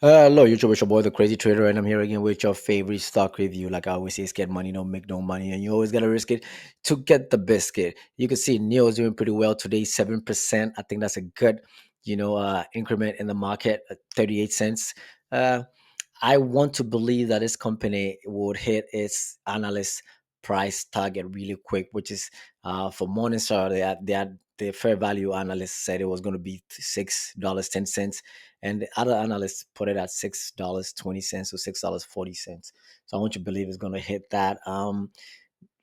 Hello, YouTube. It's your boy, the Crazy Trader, and I'm here again with your favorite stock review. Like I always say, it's get money, don't make no money, and you always gotta risk it to get the biscuit. You can see Nio is doing pretty well today, 7%. I think that's a good, increment in the market, 38 cents. Uh, I want to believe that this company would hit its analyst price target really quick, which is for Morningstar. They had the fair value analyst said it was going to be $6.10, and the other analysts put it at $6.20 or $6.40. So I want to believe it's going to hit that.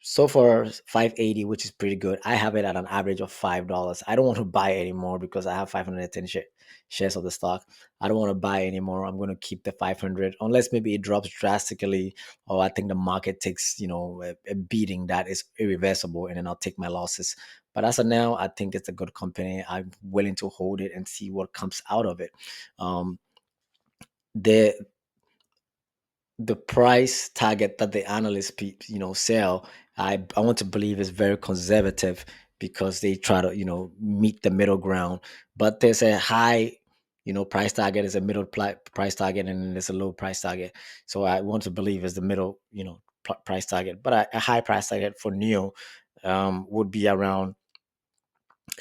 So far 580, which is pretty good. I have it at an average of $5. I don't want to buy anymore because I have 510 shares of the stock. I don't want to buy anymore. I'm going to keep the 500 unless maybe it drops drastically, or I think the market takes a beating that is irreversible, and then I'll take my losses. But as of now, I think it's a good company. I'm willing to hold it and see what comes out of it. um the the price target that the analysts sell, I want to believe is very conservative, because they try to meet the middle ground. But there's a high price target, is a middle price target, and then there's a low price target. So I want to believe is the middle price target. But a high price target for Neo would be around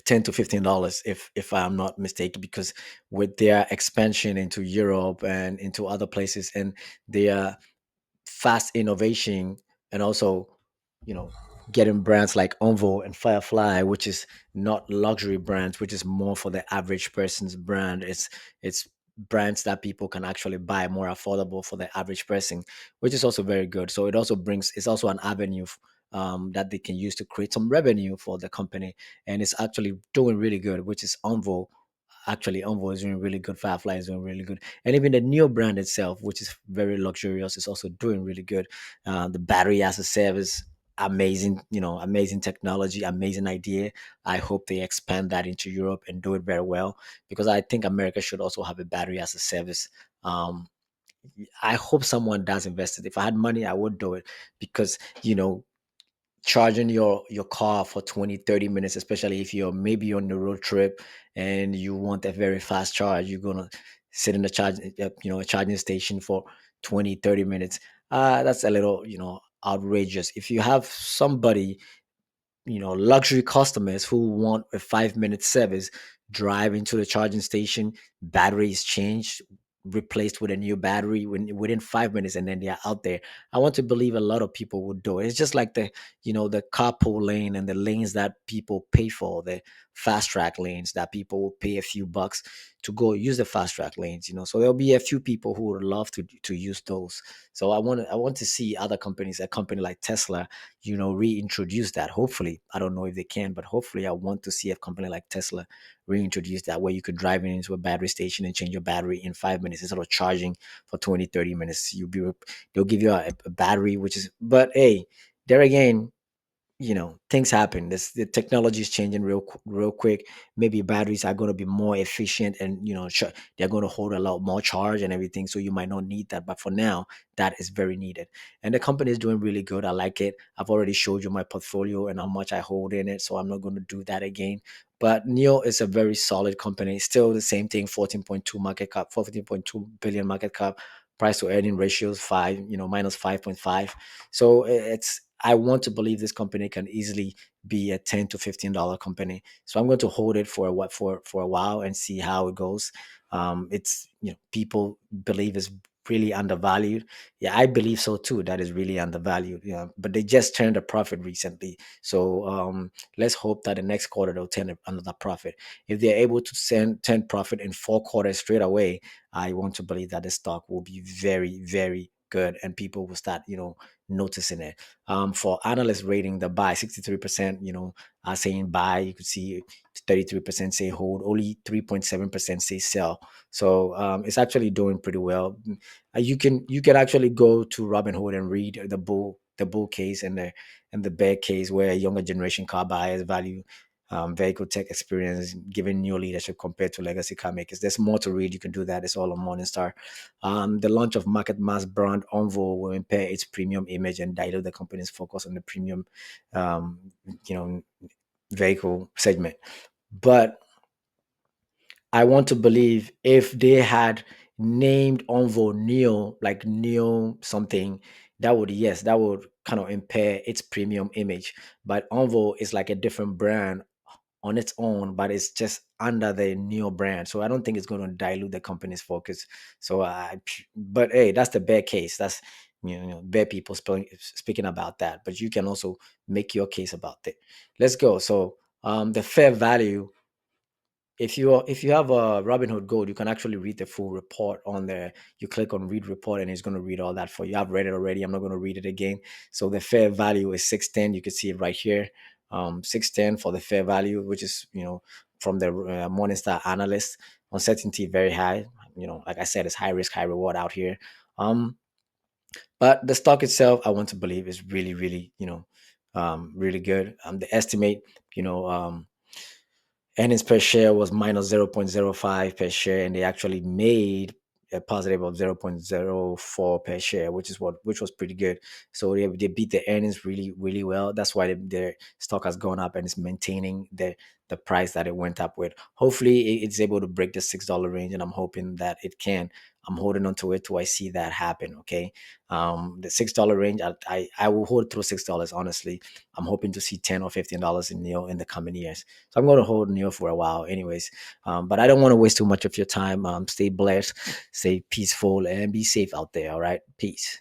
$10 to $15, if I'm not mistaken, because with their expansion into Europe and into other places, and their fast innovation, and also you know getting brands like Onvo and Firefly, which is not luxury brands, which is more for the average person's brand. It's brands that people can actually buy, more affordable for the average person, which is also very good. So it's also an avenue that they can use to create some revenue for the company, and it's actually doing really good, which is Onvo. Actually, Envoy is doing really good. Firefly is doing really good, and even the Neo brand itself, which is very luxurious, is also doing really good. The battery as a service, amazing. Amazing technology, amazing idea. I hope they expand that into Europe and do it very well, because I think America should also have a battery as a service. Um, I hope someone does invest it. If I had money, I would do it, because charging your car for 20 to 30 minutes, especially if you're maybe on the road trip and you want a very fast charge, you're gonna sit in the a charging station for 20 to 30 minutes. That's a little outrageous. If you have somebody, luxury customers who want a 5-minute service, drive into the charging station, battery is changed, replaced with a new battery within 5 minutes, and then they're out there. I want to believe a lot of people would do it. It's just like the carpool lane and the lanes that people pay for, the fast track lanes that people will pay a few bucks to go use the fast track lanes. So there'll be a few people who would love to use those. So I want to see other companies, a company like Tesla, reintroduce that. Hopefully, I don't know if they can, but hopefully I want to see a company like Tesla reintroduce that, where you could drive into a battery station and change your battery in 5 minutes instead of charging for 20 to 30 minutes. They'll give you a battery, which is, but hey, there again, things happen. The technology is changing real quick. Maybe batteries are going to be more efficient, and they're going to hold a lot more charge and everything, so you might not need that, but for now, that is very needed. And the company is doing really good. I like it. I've already showed you my portfolio and how much I hold in it, so I'm not going to do that again. But Neo is a very solid company. Still the same thing, 14.2 market cap, 14.2 billion market cap. Price to earning ratios 5, minus 5.5. So it's, I want to believe this company can easily be a $10 to $15 company. So I'm going to hold it for for a while and see how it goes. It's, people believe it's really undervalued. Yeah, I believe so too. That is really undervalued. Yeah, but they just turned a profit recently. So let's hope that the next quarter they'll turn another profit. If they're able to turn profit in 4 quarters straight away, I want to believe that the stock will be very, very good, and people will start, noticing it. For analyst rating, the buy 63%, are saying buy. You could see 33% say hold, only 3.7% say sell. So it's actually doing pretty well. You can actually go to Robinhood and read the bull case and the bear case, where younger generation car buyers value vehicle tech experience, giving new leadership compared to legacy car makers. There's more to read. You can do that. It's all on Morningstar. The launch of market mass brand Onvo will impair its premium image and dilute the company's focus on the premium, um, you know, vehicle segment. But I want to believe, if they had named Onvo Neo, like Neo something, that would, yes, that would kind of impair its premium image. But Onvo is like a different brand on its own, but it's just under the Neo brand. So I don't think it's going to dilute the company's focus. So but hey, that's the bear case. That's, bear people speaking about that. But you can also make your case about it. Let's go. So the fair value, if you have a Robinhood Gold, you can actually read the full report on there. You click on read report, and it's going to read all that for you. I've read it already. I'm not going to read it again. So the fair value is 610. You can see it right here. 610 for the fair value, which is, from the Morningstar analyst. Uncertainty very high. Like I said, it's high risk, high reward out here. Um, but the stock itself, I want to believe, is really, really, really good. The estimate, you know, earnings per share was minus 0.05 per share, and they actually made a positive of 0.04 per share, which was pretty good. So they beat the earnings really, really well. That's why their stock has gone up and it's maintaining the price that it went up with. Hopefully it's able to break the $6 range, and I'm hoping that it can. I'm holding on to it till I see that happen. Okay. The $6 range, I will hold through $6, honestly. I'm hoping to see $10 or $15 in Neo in the coming years. So I'm going to hold Neo for a while, anyways. But I don't want to waste too much of your time. Stay blessed, stay peaceful, and be safe out there. All right. Peace.